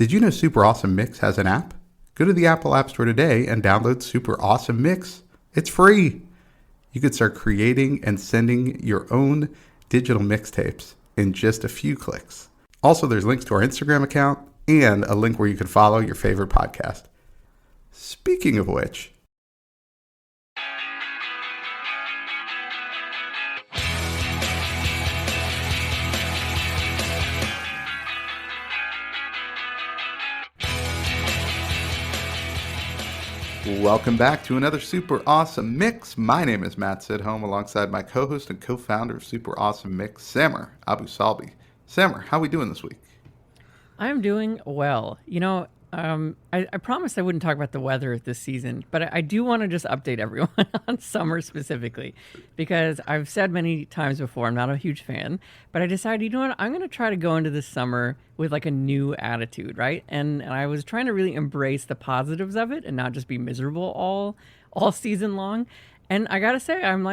Did you know Super Awesome Mix has an app? Go to the Apple App Store today and download Super Awesome Mix. It's free. You could start creating and sending your own digital mixtapes in just a few clicks. Also, there's links to our Instagram account and a link where you can follow your favorite podcast. Speaking of which, welcome back to another Super Awesome Mix. My name is Matt Sidholm, alongside my co-host and co-founder of Super Awesome Mix, Samer Abu Salbi. Samer, how are we doing this week? I'm doing well. I promised I wouldn't talk about the weather this season, but I do want to just update everyone on summer specifically, because I've said many times before, I'm not a huge fan, but I decided, you know what, I'm going to try to go into this summer with like a new attitude, right? And I was trying to really embrace the positives of it and not just be miserable all season long. And I gotta say, I'm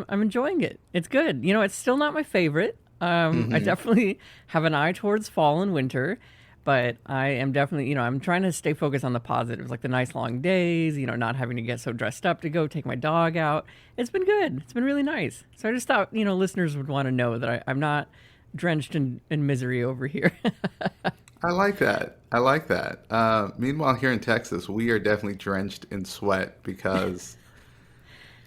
enjoying it. It's good. It's still not my favorite. I definitely have an eye towards fall and winter, but I am definitely, I'm trying to stay focused on the positives, like the nice long days, not having to get so dressed up to go take my dog out. It's been good. It's been really nice. So I just thought, listeners would want to know that I'm not drenched in misery over here. I like that. Meanwhile, here in Texas, we are definitely drenched in sweat because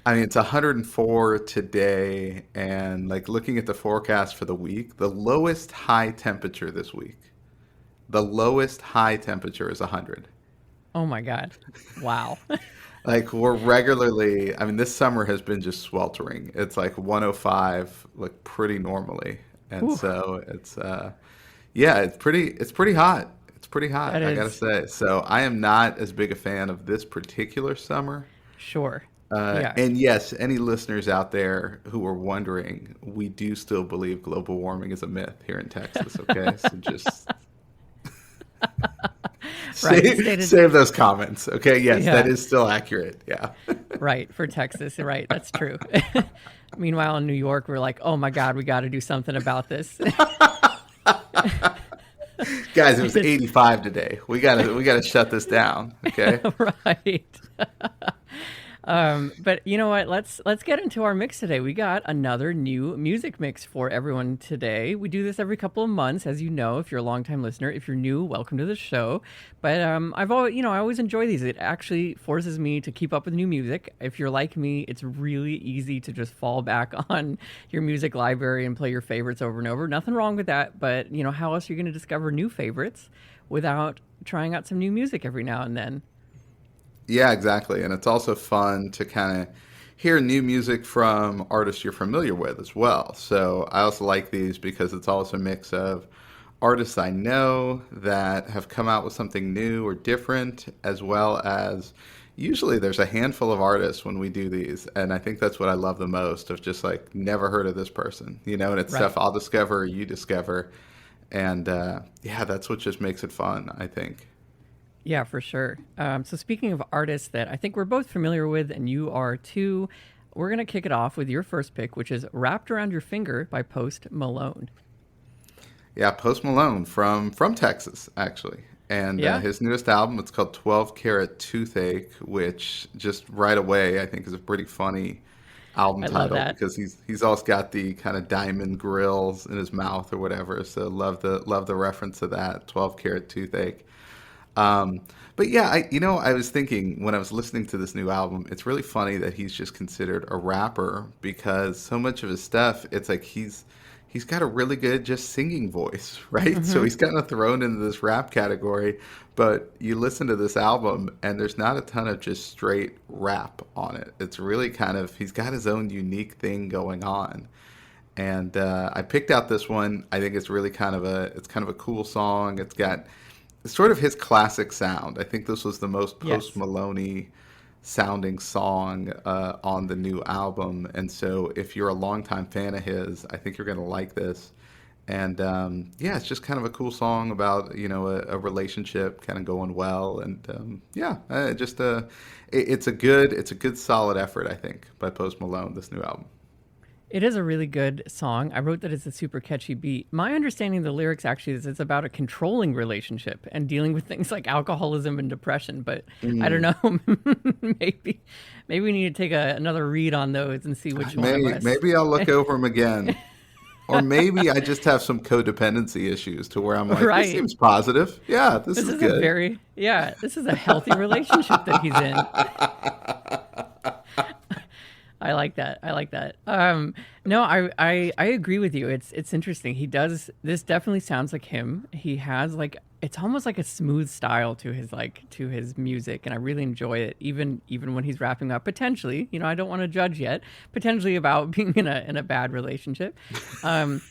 it's 104 today, and like looking at the forecast for the week, the lowest high temperature this week, the lowest high temperature is 100. Oh my God. Wow. Like we're regularly, this summer has been just sweltering. It's like 105, like pretty normally. And Whew, so yeah, it's pretty hot. It's pretty hot, that I gotta is say. So I am not as big a fan of this particular summer. sure. Yeah. And yes, any listeners out there who are wondering, we do still believe global warming is a myth here in Texas, okay? So just Right. save those comments, okay? Yes, that Yeah. is still accurate, yeah. Right, for Texas. Right, that's true. Meanwhile, in New York, we're like, oh my God, we got to do something about this. Guys, it was 85 today. We gotta shut this down, okay? Right. But you know what? Let's get into our mix today. We got another new music mix for everyone today. We do this every couple of months, as you know, if you're a longtime listener. If you're new, welcome to the show. But I always enjoy these. It actually forces me to keep up with new music. If you're like me, it's really easy to just fall back on your music library and play your favorites over and over. Nothing wrong with that, but how else are you going to discover new favorites without trying out some new music every now and then? Yeah, exactly. And it's also fun to kind of hear new music from artists you're familiar with as well. So I also like these because it's also a mix of artists I know that have come out with something new or different, as well as usually there's a handful of artists when we do these. And I think that's what I love the most, of just like never heard of this person, and it's Right. stuff I'll discover, you discover. And yeah, that's what just makes it fun, I think. Yeah, for sure. So speaking of artists that I think we're both familiar with, and you are too, we're gonna kick it off with your first pick, which is "Wrapped Around Your Finger" by Post Malone. Yeah, Post Malone from Texas, actually. And Yeah, his newest album, it's called 12 Carat Toothache, which just right away I think is a pretty funny album I love title that. because he's also got the kind of diamond grills in his mouth or whatever. So love the reference to that 12 Carat Toothache. Um, but yeah, I was thinking when I was listening to this new album, it's really funny that he's just considered a rapper because so much of his stuff, it's like he's got a really good just singing voice, right? So Hmm. he's kind of thrown into this rap category, but you listen to this album and there's not a ton of just straight rap on it. It's really kind of, he's got his own unique thing going on. And I picked out this one. I think it's kind of a cool song. It's got sort of his classic sound. I think this was the most Post Yes. Maloney sounding song on the new album. And so if you're a longtime fan of his, I think you're going to like this. And yeah, it's just kind of a cool song about a relationship kind of going well, and yeah, it's a good solid effort, I think, by Post Malone, this new album. It is a really good song. I wrote that it's a super catchy beat. My understanding of the lyrics actually is it's about a controlling relationship and dealing with things like alcoholism and depression. But I don't Mm. know. maybe maybe we need to take another read on those and see which one of us. Maybe I'll look over them again. Or maybe I just have some codependency issues to where I'm like, this Right. seems positive. Yeah, this This is is a good. very, yeah, this is a healthy relationship that he's in. I like that. I like that. No, I agree with you. It's interesting. He does this definitely sounds like him. He has like it's almost like a smooth style to his music, and I really enjoy it. Even when he's wrapping up, potentially, I don't want to judge yet. Potentially about being in a bad relationship. Um,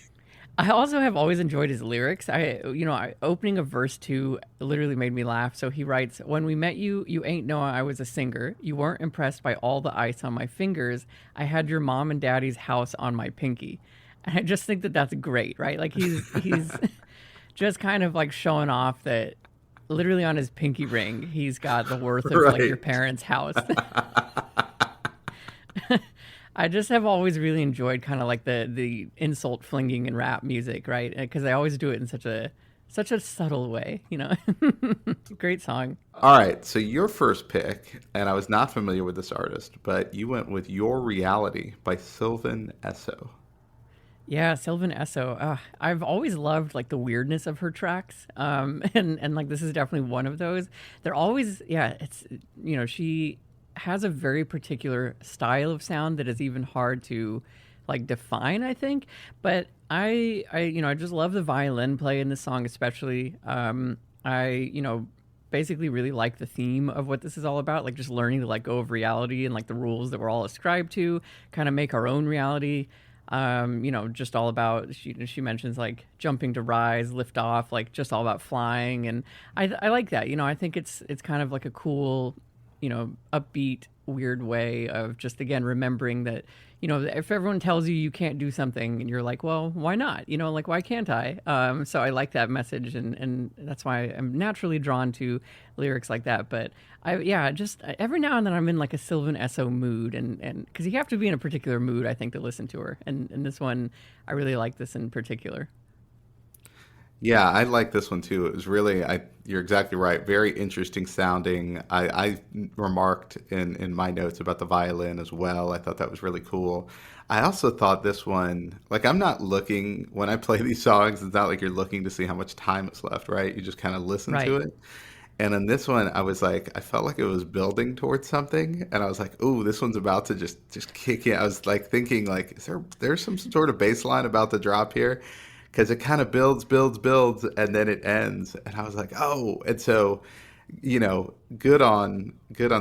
I also have always enjoyed his lyrics. Opening of verse 2 literally made me laugh. So he writes, "When we met you, you ain't know I was a singer. You weren't impressed by all the ice on my fingers. I had your mom and daddy's house on my pinky." And I just think that that's great, right? Like he's just kind of like showing off that literally on his pinky ring, he's got the worth of like your Right. parents' house. I just have always really enjoyed kind of like the insult flinging in rap music, right? Because I always do it in such a subtle way. Great song. All right. So your first pick, and I was not familiar with this artist, but you went with Your Reality by Sylvan Esso. Yeah, Sylvan Esso. I've always loved like the weirdness of her tracks, and like this is definitely one of those. They're always, yeah. She has a very particular style of sound that is even hard to like define. I think, but I just love the violin play in this song, especially. Basically really like the theme of what this is all about, like just learning to let go of reality and like the rules that we're all ascribed to, kind of make our own reality. Just all about she mentions like jumping to rise, lift off, like just all about flying, and I like that. I think it's kind of like a cool, upbeat, weird way of just again remembering that if everyone tells you you can't do something and you're like, well, why not? Like why can't I? So I like that message, and that's why I'm naturally drawn to lyrics like that. But just every now and then I'm in like a Sylvan Esso mood, and because you have to be in a particular mood, I think, to listen to her. And this one, I really like this in particular. Yeah, I like this one too. It was really, you're exactly right. Very interesting sounding. I remarked in my notes about the violin as well. I thought that was really cool. I also thought this one, like, I'm not looking, when I play these songs, it's not like you're looking to see how much time is left, right? You just kind of listen to Right. it. And in this one, I was like, I felt like it was building towards something, and I was like, "Ooh, this one's about to just kick in." I was like thinking, like, is there's some sort of bass line about to drop here? Because it kind of builds, builds, builds, and then it ends, and I was like, "Oh!" And so, good on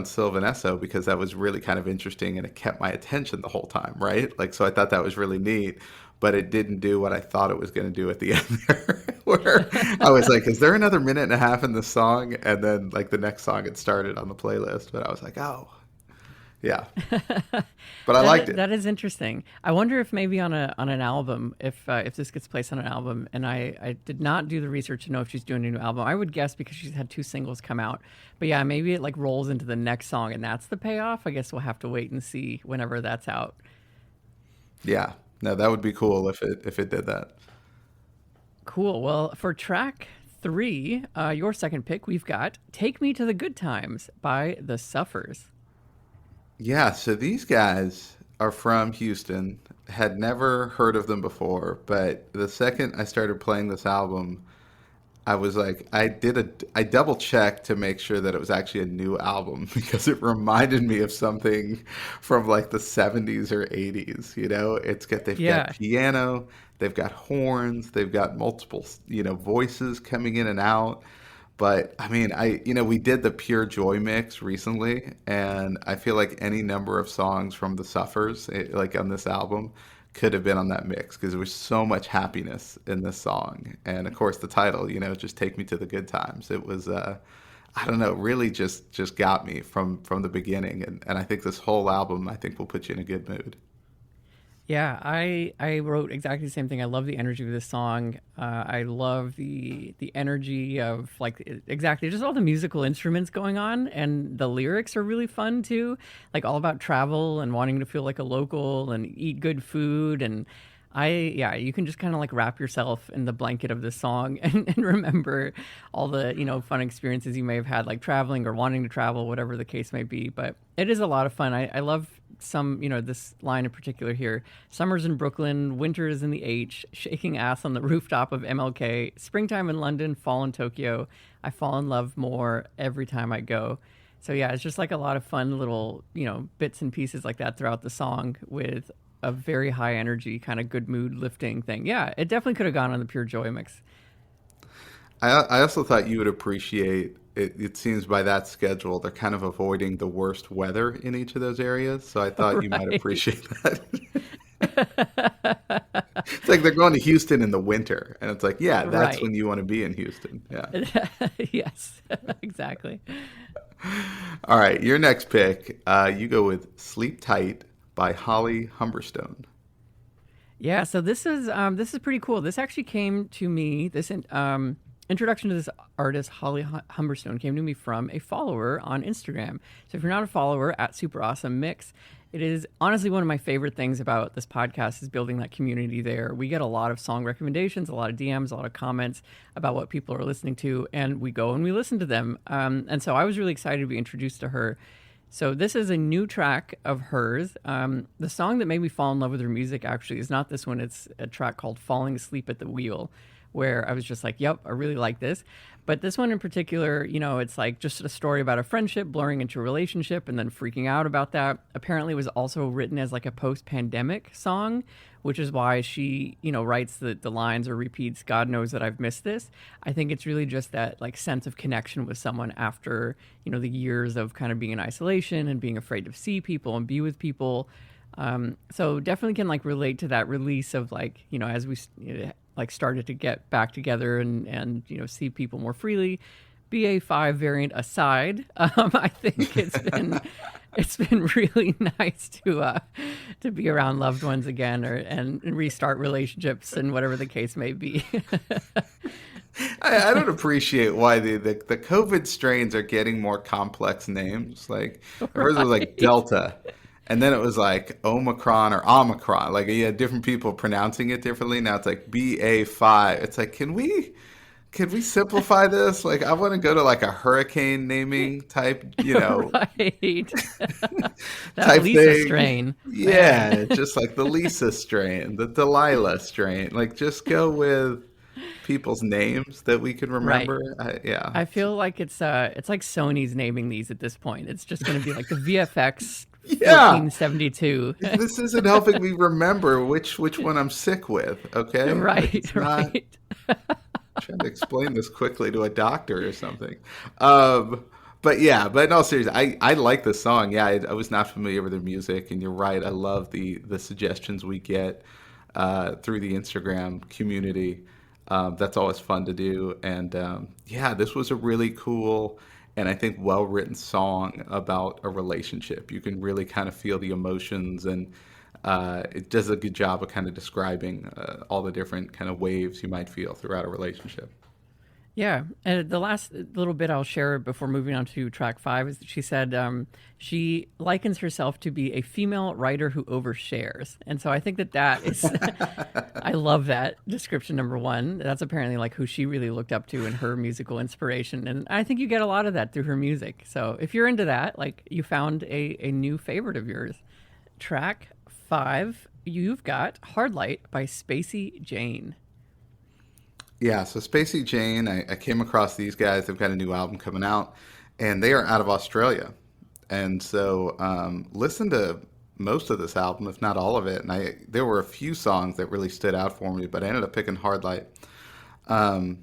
Sylvan Esso because that was really kind of interesting, and it kept my attention the whole time, right? Like, so I thought that was really neat. But it didn't do what I thought it was going to do at the end there, where I was like, is there another minute and a half in the song? And then, like, the next song had started on the playlist, but I was like, oh, yeah. But I liked it. That is interesting. I wonder if maybe on an album, if this gets placed on an album, and I did not do the research to know if she's doing a new album. I would guess because she's had two singles come out. But yeah, maybe it like rolls into the next song, and that's the payoff. I guess we'll have to wait and see whenever that's out. Yeah. No, that would be cool if it did that. Cool. Well, for track 3, your second pick, we've got "Take Me to the Good Times" by The Suffers. Yeah, so these guys are from Houston. Had never heard of them before, but the second I started playing this album, I was like, I double checked to make sure that it was actually a new album because it reminded me of something from like the 70s or 80s. They've got Yeah, piano, they've got horns, they've got multiple, voices coming in and out. But I mean, we did the Pure Joy mix recently, and I feel like any number of songs from The Suffers, like on this album, could have been on that mix because there was so much happiness in this song. And of course, the title, just take me to the good times. It was, I don't know, really just got me from the beginning. And I think this whole album, I think will put you in a good mood. Yeah, I wrote exactly the same thing. I love the energy of this song. I love the energy of like exactly just all the musical instruments going on, and the lyrics are really fun too. Like all about travel and wanting to feel like a local and eat good food. And yeah, you can just kind of like wrap yourself in the blanket of this song and remember all the fun experiences you may have had like traveling or wanting to travel, whatever the case may be. But it is a lot of fun. I love some, this line in particular here. Summers in Brooklyn, winter is in the H, shaking ass on the rooftop of MLK, springtime in London, fall in Tokyo. I fall in love more every time I go. So yeah, it's just like a lot of fun little, bits and pieces like that throughout the song with a very high energy, kind of good mood lifting thing. Yeah, it definitely could have gone on the Pure Joy mix. I also thought you would appreciate it. It seems by that schedule, they're kind of avoiding the worst weather in each of those areas. So I thought you might Right. appreciate that. It's like they're going to Houston in the winter, and it's like, yeah, that's Right. when you want to be in Houston. Yeah. Yes, exactly. All right, your next pick, you go with "Sleep Tight" by Holly Humberstone. Yeah, so this is pretty cool. This actually came to me. This introduction to this artist, Holly Humberstone, came to me from a follower on Instagram. So if you're not a follower at Super Awesome Mix, it is honestly one of my favorite things about this podcast is building that community there. We get a lot of song recommendations, a lot of DMs, a lot of comments about what people are listening to, and we go and we listen to them. And so I was really excited to be introduced to her. So this is a new track of hers. The song that made me fall in love with her music actually is not this one. It's a track called "Falling Asleep at the Wheel," where I was just like, "Yep, I really like this." But this one in particular, it's like just a story about a friendship blurring into a relationship and then freaking out about that. Apparently, it was also written as like a post-pandemic song, which is why she, writes the lines or repeats, "God knows that I've missed this." I think it's really just that like sense of connection with someone after, the years of kind of being in isolation and being afraid to see people and be with people. So definitely can like relate to that release of like, as we like started to get back together and see people more freely. BA5 variant aside, I think it's been really nice to be around loved ones again and restart relationships and whatever the case may be. I don't appreciate why the COVID strains are getting more complex names. Like at first it was like Right. Delta, and then it was like Omicron or Omicron. Like you had different people pronouncing it differently. Now it's like BA5. It's like can we simplify this? Like I want to go to like a hurricane naming type, Right. That type Lisa thing. strain, man. Yeah, just like the Lisa strain, the Delilah strain. Like just go with people's names that we can Right. remember. Yeah. I feel like it's like Sony's naming these at this point. It's just going to be like the VFX Yeah. 1472. This isn't helping me remember which one I'm sick with, okay? Like Right, it's not right. trying to explain this quickly to a doctor or something. Um, but yeah, but in all seriousness, I like the song. Yeah, I was not familiar with their music, and you're right. I love the suggestions we get through the Instagram community. That's always fun to do. And yeah, this was a really cool and I think well written song about a relationship. You can really kind of feel the emotions and it does a good job of kind of describing all the different kind of waves you might feel throughout a relationship. Yeah, and the last little bit I'll share before moving on to track five is that she said she likens herself to be a female writer who overshares, and so I think that is, I love that description. Number one, that's apparently like who she really looked up to in her musical inspiration, and I think you get a lot of that through her music. So if you're into that, like you found a new favorite of yours. Track five, you've got "Hard Light" by Spacey Jane. Yeah, so Spacey Jane, I came across these guys. They've got a new album coming out, and they are out of Australia. And so listen to most of this album, if not all of it. And there were a few songs that really stood out for me, but I ended up picking Hard Light. Um,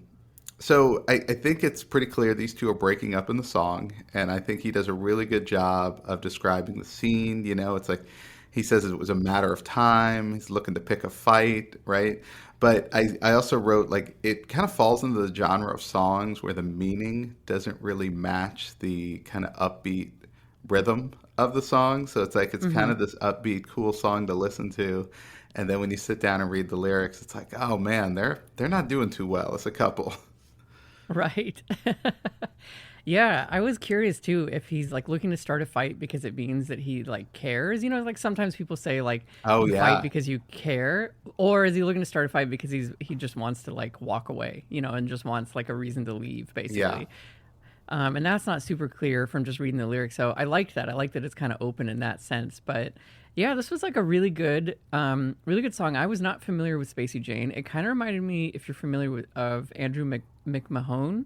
so I think it's pretty clear these two are breaking up in the song, and I think he does a really good job of describing the scene. It's like he says it was a matter of time. He's looking to pick a fight, right? But I also wrote like it kind of falls into the genre of songs where the meaning doesn't really match the kind of upbeat rhythm of the song. So it's like it's kind Hmm. of this upbeat, cool song to listen to. And then when you sit down and read the lyrics, it's like, oh man, they're not doing too well as a couple. Right. Yeah, I was curious too if he's like looking to start a fight because it means that he like cares. You know, like sometimes people say like Oh you fight yeah. because you care, or is he looking to start a fight because he just wants to like walk away, you know, and just wants like a reason to leave Yeah. basically. And that's not super clear from just reading the lyrics. So I liked that. I like that it's kind of open in that sense. But yeah, this was like a really good song. I was not familiar with Spacey Jane. It kind of reminded me, if you're familiar with, of Andrew McMahon.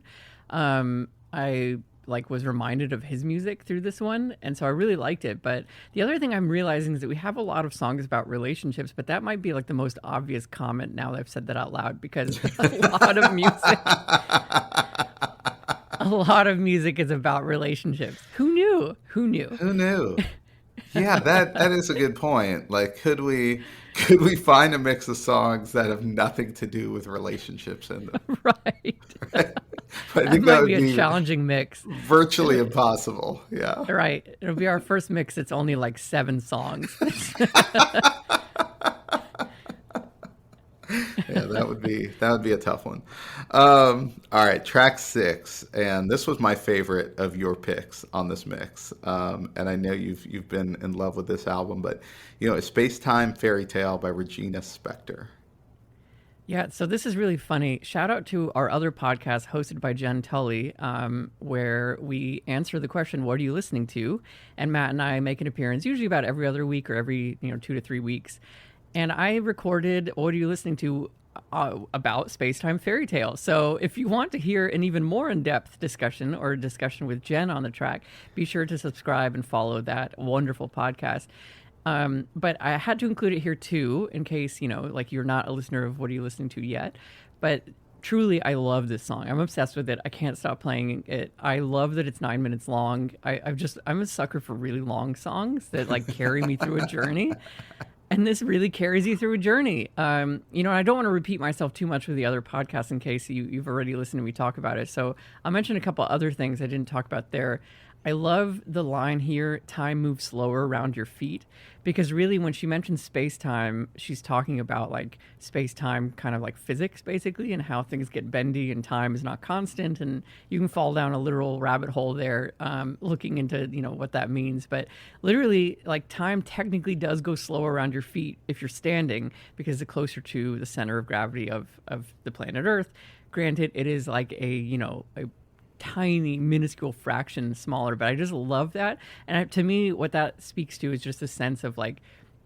I like was reminded of his music through this one, and so I really liked it. But the other thing I'm realizing is that we have a lot of songs about relationships, but that might be like the most obvious comment now that I've said that out loud because a lot of music a lot of music is about relationships. Who knew? Who knew? Who knew? Yeah, that is a good point. Like, could we find a mix of songs that have nothing to do with relationships in them? Right. I That think that might would be a be challenging mix. virtually impossible. Yeah. Right. It'll be our first mix. It's only like 7 songs. Yeah, that would be a tough one. All right, track six, and this was my favorite of your picks on this mix. And I know you've been in love with this album, but Space Time Fairy Tale by Regina Spektor. Yeah, so this is really funny. Shout out to our other podcast hosted by Jen Tully, where we answer the question, "What are you listening to?" And Matt and I make an appearance, usually about every other week or every 2 to 3 weeks. And I recorded "What are you listening to?" About Spacetime Fairy Tale. So if you want to hear an even more in-depth discussion or a discussion with Jen on the track, be sure to subscribe and follow that wonderful podcast. But I had to include it here too, in case, like you're not a listener of What Are You Listening to yet. But truly, I love this song. I'm obsessed with it. I can't stop playing it. I love that it's 9 minutes long. I'm a sucker for really long songs that like carry me through a journey. And this really carries you through a journey. I don't want to repeat myself too much with the other podcasts in case you've already listened to me talk about it. So I'll mention a couple other things I didn't talk about there. I love the line here, "Time moves slower around your feet," because really when she mentions space time, she's talking about like space time kind of like physics basically, and how things get bendy and time is not constant, and you can fall down a literal rabbit hole there, looking into what that means. But literally, like, time technically does go slower around your feet if you're standing, because the closer to the center of gravity of the planet Earth. Granted, it is like a tiny, minuscule fraction smaller, but I just love that. And to me, what that speaks to is just a sense of like,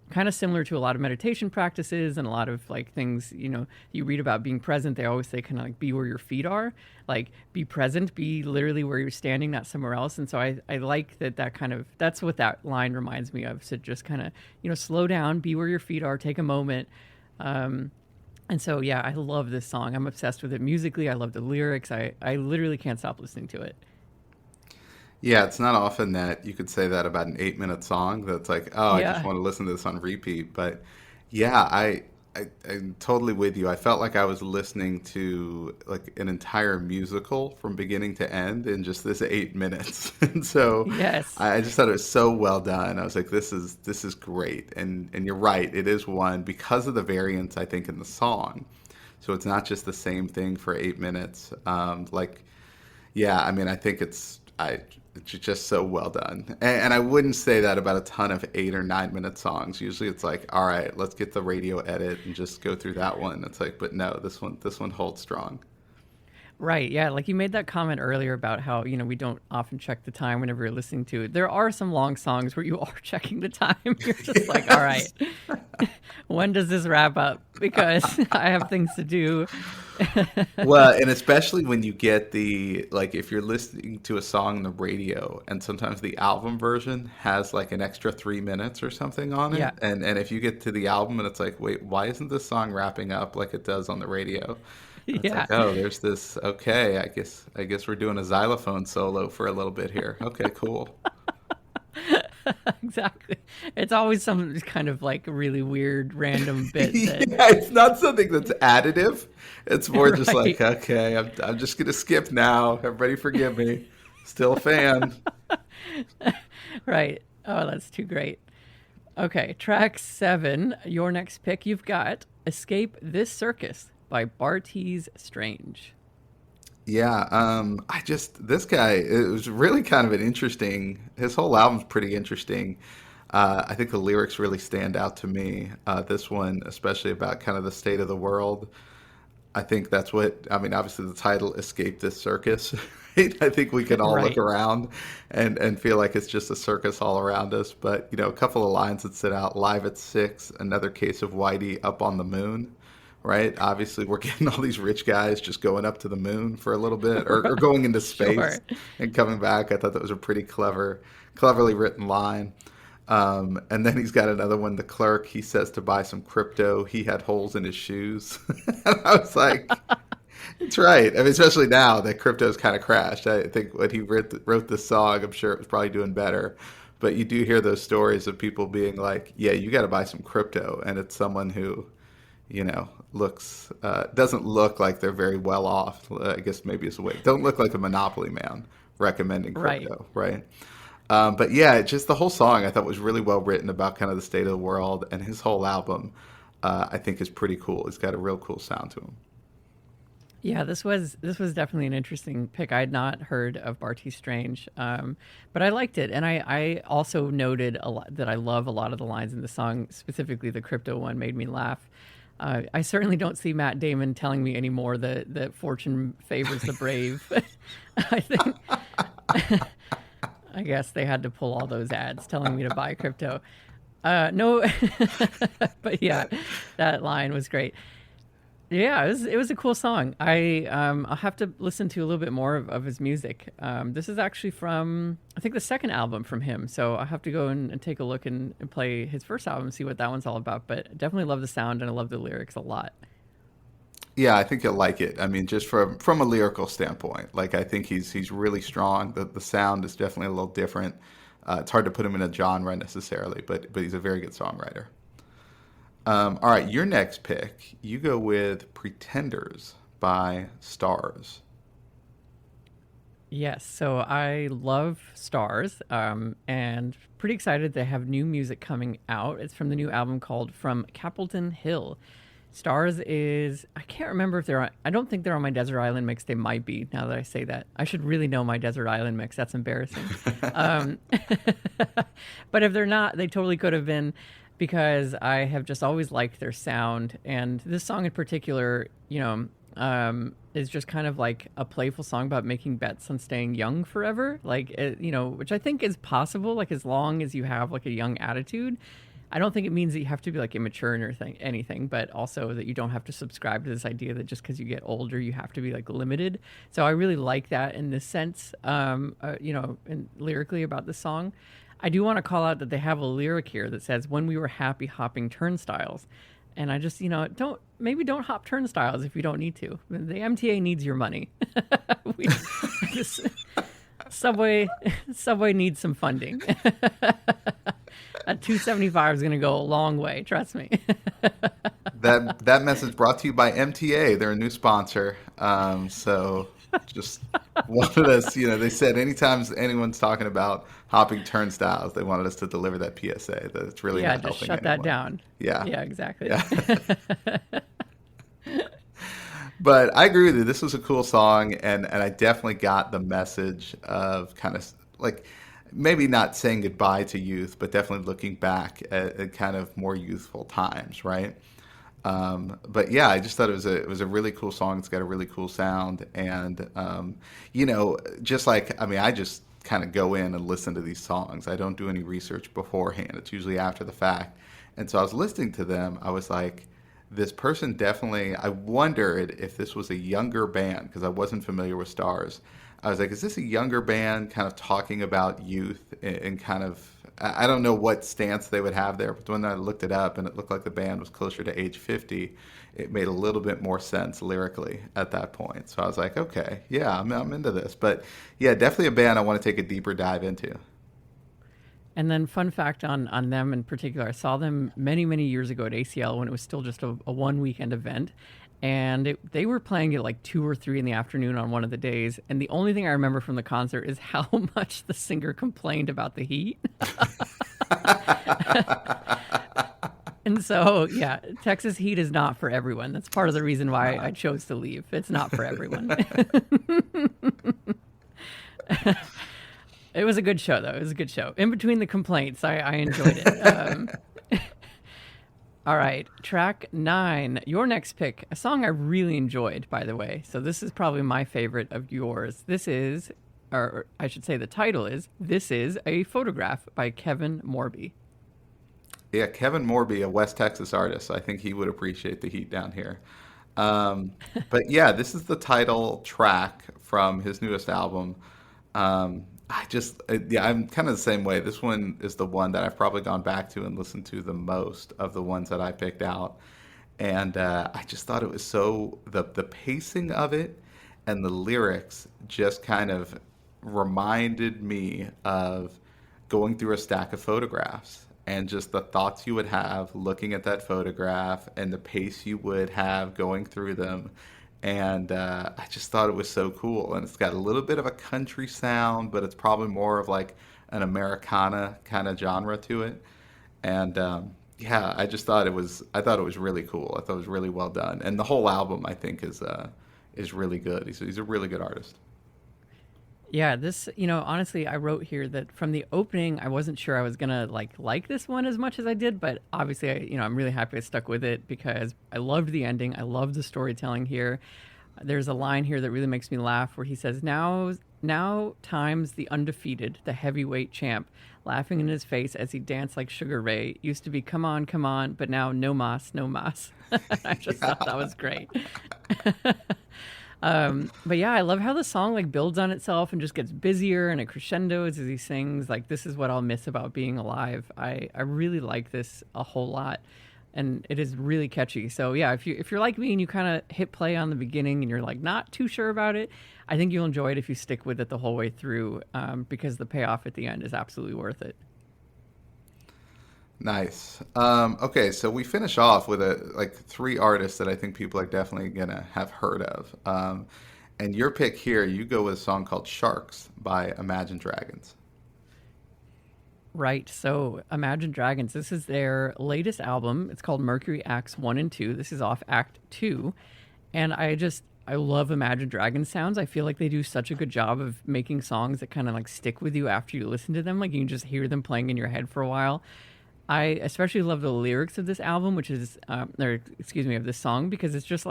kind of similar to a lot of meditation practices and a lot of like things, you read about being present. They always say kind of like be where your feet are, like be present, be literally where you're standing, not somewhere else. And so I like that kind of, that's what that line reminds me of. So just kind of, slow down, be where your feet are, take a moment. And so, yeah, I love this song. I'm obsessed with it musically. I love the lyrics. I literally can't stop listening to it. Yeah, it's not often that you could say that about an 8-minute song. That's like, oh, I just Yeah. want to listen to this on repeat. But yeah, I'm totally with you. I felt like I was listening to like an entire musical from beginning to end in just this 8 minutes. And so Yes. I just thought it was so well done. I was like, this is great. And you're right, it is one because of the variance I think in the song. So it's not just the same thing for 8 minutes. Yeah, I mean, I think it's just so well done, and I wouldn't say that about a ton of 8 or 9 minute songs. Usually, it's like, all right, let's get the radio edit and just go through that one. It's like, but no, this one holds strong. Right. Yeah. Like you made that comment earlier about how, we don't often check the time whenever you're listening to it. There are some long songs where you are checking the time. You're just like, all right, when does this wrap up? Because I have things to do. Well, and especially when you get like if you're listening to a song on the radio and sometimes the album version has like an extra 3 minutes or something on Yeah. it. And if you get to the album and it's like, wait, why isn't this song wrapping up like it does on the radio? And it's like, Yeah. oh, there's this, okay, I guess we're doing a xylophone solo for a little bit here. Okay, cool. Exactly. It's always some kind of like really weird random bit that, Yeah, it's not something that's additive. It's more just like, right. okay, I'm just gonna skip now. Everybody forgive me. Still a fan. Right. Oh, that's too great. Okay, track 7, your next pick, you've got Escape This Circus by Bartees Strange. Yeah, I just this guy. It was really kind of an interesting. His whole album's pretty interesting. I think the lyrics really stand out to me. This one, especially about kind of the state of the world. I think that's what I mean. Obviously, the title "Escape This Circus." Right? I think we can all look Right. around and feel like it's just a circus all around us. But a couple of lines that sit out: "Live at 6, another case of Whitey up on the moon." Right? Obviously, we're getting all these rich guys just going up to the moon for a little bit, or going into Sure. space and coming back. I thought that was a pretty cleverly written line. And then he's got another one. The clerk, he says to buy some crypto. He had holes in his shoes. And I was like, it's right. I mean, especially now that crypto's kind of crashed. I think when he wrote this song, I'm sure it was probably doing better. But you do hear those stories of people being like, yeah, you got to buy some crypto. And it's someone who, looks, doesn't look like they're very well off. I guess maybe it's a way. Don't look like a Monopoly man recommending Right. crypto, right? But yeah, just the whole song I thought was really well written about kind of the state of the world, and his whole album I think is pretty cool. He's got a real cool sound to him. Yeah, this was definitely an interesting pick. I had not heard of Barty Strange, but I liked it, and I also noted a lot that I love a lot of the lines in the song. Specifically, the crypto one made me laugh. I certainly don't see Matt Damon telling me anymore that fortune favors the brave. I think I guess they had to pull all those ads telling me to buy crypto. No, but yeah, that line was great. Yeah, it was a cool song. I'll have to listen to a little bit more of his music. This is actually from I think the second album from him, so I'll have to go and take a look and play his first album and see what that one's all about. But definitely love the sound and I love the lyrics a lot. Yeah, I think you'll like it. I mean, just from a lyrical standpoint, like I think he's really strong. The sound is definitely a little different. It's hard to put him in a genre necessarily, but he's a very good songwriter. All right, your next pick, you go with "Pretenders" by Stars. Yes, so I love Stars, and pretty excited they have new music coming out. It's from the new album called From Capleton Hill. Stars is I can't remember if they're on, I don't think they're on my Desert Island mix. They might be now that I say that. I should really know my Desert Island mix. That's embarrassing. Um, but if they're not, they totally could have been because I have just always liked their sound. And this song in particular, is just kind of like a playful song about making bets on staying young forever. Like, which I think is possible, like, as long as you have like a young attitude. I don't think it means that you have to be like immature or anything, but also that you don't have to subscribe to this idea that just because you get older, you have to be like limited. So I really like that in this sense, and lyrically about the song. I do want to call out that they have a lyric here that says, "When we were happy hopping turnstiles." And I just, don't hop turnstiles if you don't need to. The MTA needs your money. we, this, Subway needs some funding. That 275 is going to go a long way, trust me. That message brought to you by MTA. They're a new sponsor. So just wanted us, they said anytime anyone's talking about hopping turnstiles, they wanted us to deliver that PSA that it's really Yeah, not just helping shut that anyone. down. Yeah. Yeah, exactly. Yeah. But I agree with you. This was a cool song, and I definitely got the message of kind of like maybe not saying goodbye to youth, but definitely looking back at kind of more youthful times, right? But yeah, I just thought it was a really cool song. It's got a really cool sound, and just like I mean, I just kind of go in and listen to these songs. I don't do any research beforehand. It's usually after the fact. And so I was listening to them. I was like, this person definitely. I wondered if this was a younger band because I wasn't familiar with Stars. I was like, is this a younger band kind of talking about youth and kind of I don't know what stance they would have there, but when I looked it up and it looked like the band was closer to age 50, it made a little bit more sense lyrically at that point. So I was like, okay, yeah, I'm into this. But yeah, definitely a band I want to take a deeper dive into. And then, fun fact on them in particular, I saw them many, many years ago at ACL when it was still just a one weekend event. And they were playing at like 2 or 3 in the afternoon on one of the days. And the only thing I remember from the concert is how much the singer complained about the heat. And so, yeah, Texas heat is not for everyone. That's part of the reason why I chose to leave. It's not for everyone. It was a good show, though. It was a good show. In between the complaints, I enjoyed it. All right, track 9. Your next pick, a song I really enjoyed, by the way. So this is probably my favorite of yours. This is, or I should say the title is, This Is a Photograph by Kevin Morby. Yeah, Kevin Morby, a West Texas artist. I think he would appreciate the heat down here. But yeah, this is the title track from his newest album. Yeah, I'm kind of the same way. This one is the one that I've probably gone back to and listened to the most of the ones that I picked out. And I just thought it was so, the pacing of it and the lyrics just kind of reminded me of going through a stack of photographs and just the thoughts you would have looking at that photograph and the pace you would have going through them. And I just thought it was so cool. And it's got a little bit of a country sound, but it's probably more of like an Americana kind of genre to it. And yeah, I thought it was really cool. I thought it was really well done. And the whole album, I think, is really good. He's a really good artist. Yeah, this, honestly, I wrote here that from the opening, I wasn't sure I was gonna like this one as much as I did, but obviously, I'm really happy I stuck with it because I loved the ending. I loved the storytelling here. There's a line here that really makes me laugh where he says, "Now times the undefeated, the heavyweight champ, laughing in his face as he danced like Sugar Ray. Used to be come on, but now no mas, no mas." I just thought that was great. But yeah, I love how the song builds on itself and just gets busier and it crescendos as he sings. Like, this is what I'll miss about being alive. I really like this a whole lot, and it is really catchy. So yeah, if you're like me and you kind of hit play on the beginning and you're not too sure about it, I think you'll enjoy it if you stick with it the whole way through, because the payoff at the end is absolutely worth it. Nice. Okay, so we finish off with three artists that I think people are definitely gonna have heard of. And your pick here, you go with a song called "Sharks" by Imagine Dragons. Right. So Imagine Dragons, this is their latest album. It's called Mercury Acts 1 and 2. This is off Act 2. And I love Imagine Dragons sounds. I feel like they do such a good job of making songs that kind of stick with you after you listen to them. Like, you can just hear them playing in your head for a while. I especially love the lyrics of this album, which is, or excuse me, of this song, because it's just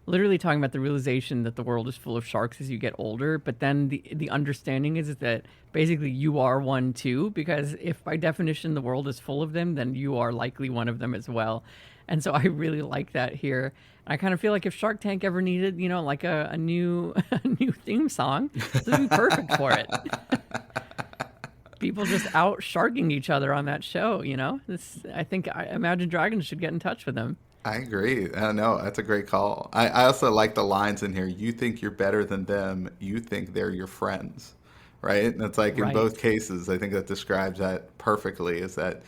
literally talking about the realization that the world is full of sharks as you get older. But then the understanding is that basically you are one too, because if by definition the world is full of them, then you are likely one of them as well. And so I really like that here. I kind of feel like if Shark Tank ever needed, a new a new theme song, this would be perfect for it. People just out sharking each other on that show. I think Imagine Dragons should get in touch with them. I agree. I know that's a great call. I also like the lines in here. You think you're better than them. You think they're your friends, right? And it's like in both Right. cases, I think that describes that perfectly. Is that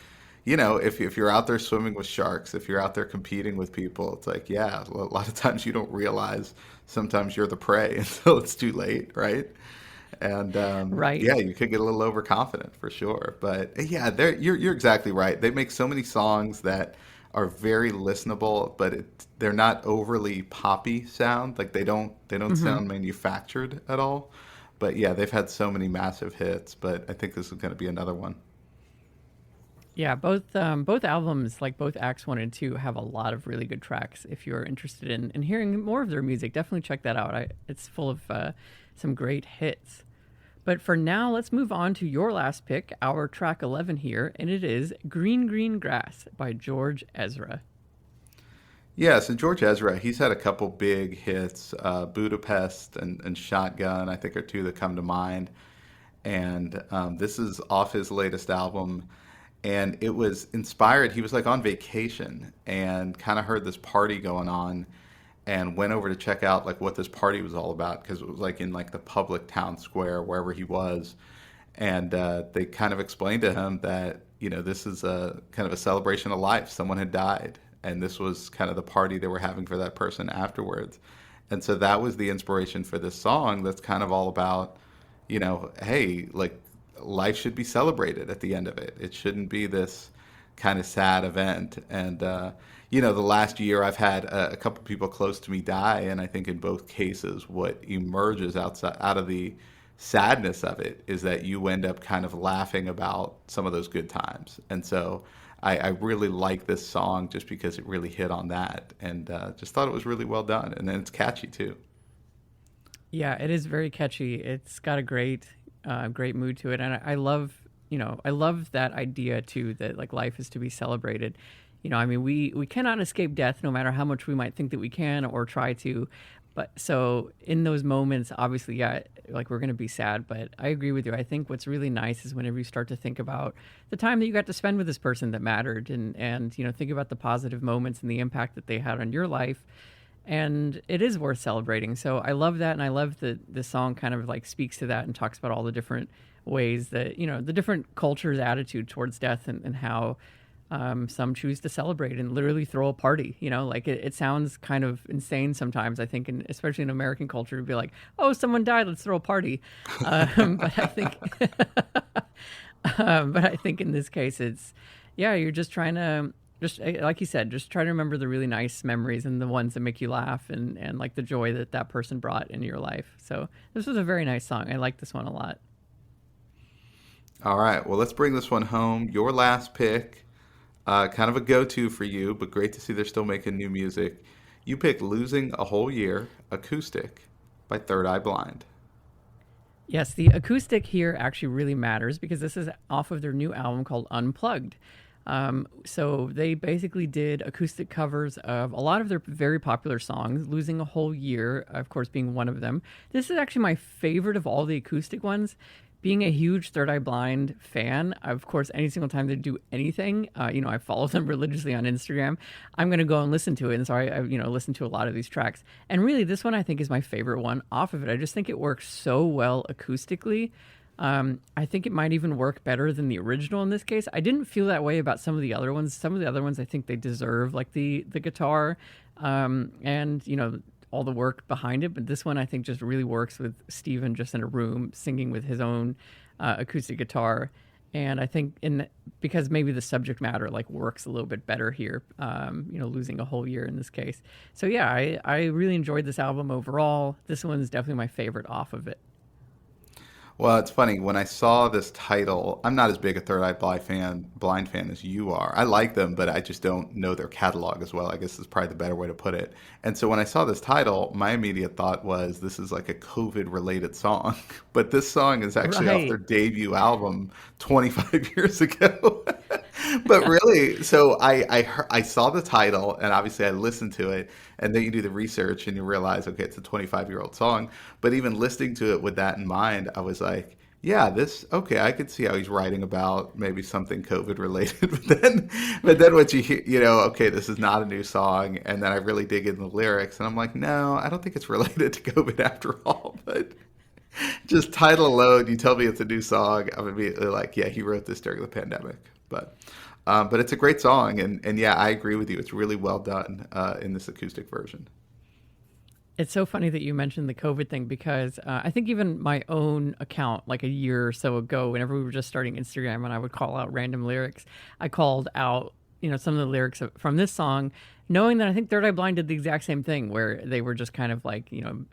if you're out there swimming with sharks, if you're out there competing with people, it's like, yeah, a lot of times you don't realize sometimes you're the prey until it's too late, right? And Right. yeah, you could get a little overconfident for sure. But yeah, you're exactly right. They make so many songs that are very listenable, but they're not overly poppy sound. Like they don't Hmm. sound manufactured at all. But yeah, they've had so many massive hits. But I think this is going to be another one. Yeah, both albums, like both Acts 1 and 2, have a lot of really good tracks. If you're interested in hearing more of their music, definitely check that out. It's full of some great hits. But for now, let's move on to your last pick, our track 11 here, and it is Green Green Grass by George Ezra. Yeah, so George Ezra, he's had a couple big hits, Budapest and Shotgun, I think are two that come to mind. And this is off his latest album. And it was inspired. He was on vacation and kind of heard this party going on and went over to check out what this party was all about because it was in the public town square wherever he was. And they kind of explained to him that, this is a kind of a celebration of life. Someone had died. And this was kind of the party they were having for that person afterwards. And so that was the inspiration for this song that's kind of all about, hey, life should be celebrated at the end of it. It shouldn't be this kind of sad event. And the last year I've had a couple people close to me die, and I think in both cases, what emerges out of the sadness of it is that you end up kind of laughing about some of those good times. And so I really like this song just because it really hit on that, and just thought it was really well done. And then it's catchy too. Yeah, it is very catchy. It's got a great mood to it, and I love, I love that idea too that like life is to be celebrated. I mean, we cannot escape death, no matter how much we might think that we can or try to. But so in those moments, obviously, yeah, like we're gonna be sad. But I agree with you. I think what's really nice is whenever you start to think about the time that you got to spend with this person that mattered, and think about the positive moments and the impact that they had on your life, and it is worth celebrating. So I love that, and I love that the song kind of like speaks to that and talks about all the different ways that the different cultures' attitude towards death, and how some choose to celebrate and literally throw a party. Like it sounds kind of insane sometimes. I think, especially in American culture, to be like, "Oh, someone died, let's throw a party." But I think, in this case, it's yeah, you're just trying to just like you said, just try to remember the really nice memories and the ones that make you laugh, and like the joy that that person brought into your life. So this was a very nice song. I like this one a lot. All right, well, let's bring this one home. Your last pick, kind of a go-to for you, but great to see they're still making new music. You picked "Losing a Whole Year" acoustic by Third Eye Blind. Yes, the acoustic here actually really matters because this is off of their new album called Unplugged. So they basically did acoustic covers of a lot of their very popular songs, Losing a Whole Year, of course, being one of them. This is actually my favorite of all the acoustic ones. Being a huge Third Eye Blind fan, of course, any single time they do anything, I follow them religiously on Instagram. I'm going to go and listen to it. And so I listen to a lot of these tracks. And really, this one I think is my favorite one off of it. I just think it works so well acoustically. I think it might even work better than the original in this case. I didn't feel that way about some of the other ones. Some of the other ones, I think they deserve like the guitar, and all the work behind it. But this one, I think, just really works with Steven just in a room singing with his own acoustic guitar. And I think because maybe the subject matter like works a little bit better here, losing a whole year in this case. So yeah, I really enjoyed this album overall. This one's definitely my favorite off of it. Well, it's funny when I saw this title. I'm not as big a Third Eye Blind fan as you are. I like them, but I just don't know their catalog as well. I guess is probably the better way to put it. And so when I saw this title, my immediate thought was this is like a COVID related song. But this song is actually off their Right. debut album 25 years ago. But really, so I saw the title, and obviously I listened to it, and then you do the research and you realize, okay, it's a 25-year-old song. But even listening to it with that in mind, I was like, yeah, okay, I could see how he's writing about maybe something COVID related. But then what you hear, okay, this is not a new song, and then I really dig in the lyrics, and I'm like, no, I don't think it's related to COVID after all. But just title alone, you tell me it's a new song, I'm immediately like, yeah, he wrote this during the pandemic. But it's a great song, and yeah, I agree with you. It's really well done in this acoustic version. It's so funny that you mentioned the COVID thing because I think even my own account, like a year or so ago, whenever we were just starting Instagram and I would call out random lyrics, I called out, some of the lyrics from this song, knowing that I think Third Eye Blind did the exact same thing where they were just kind of like,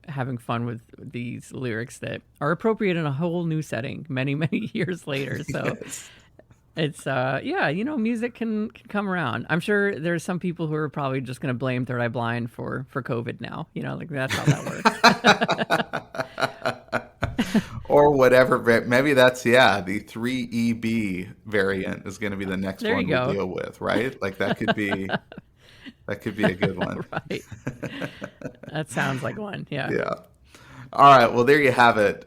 having fun with these lyrics that are appropriate in a whole new setting many, many years later. So Yes. it's yeah, music can come around. I'm sure there's some people who are probably just going to blame Third Eye Blind for COVID now. Like that's how that works. Or whatever. Maybe that's, yeah, the 3EB variant is going to be the next There you one we go. deal with, right? Like that could be a good one. Right. That sounds like one. Yeah. Yeah. All right, well, there you have it.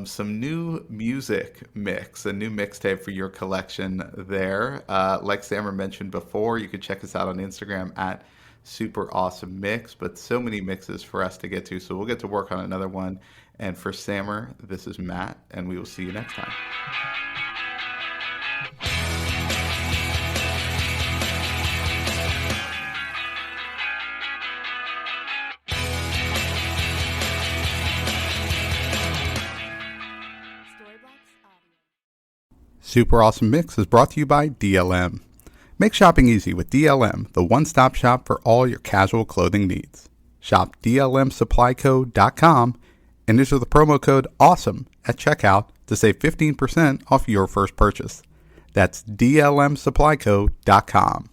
Some new music mix, a new mixtape for your collection there. Like Sammer mentioned before, you could check us out on Instagram at Super Awesome Mix, but so many mixes for us to get to, so we'll get to work on another one. And for Sammer, this is Matt, and we will see you next time. Super Awesome Mix is brought to you by DLM. Make shopping easy with DLM, the one-stop shop for all your casual clothing needs. Shop dlmsupplyco.com and enter the promo code AWESOME at checkout to save 15% off your first purchase. That's dlmsupplyco.com.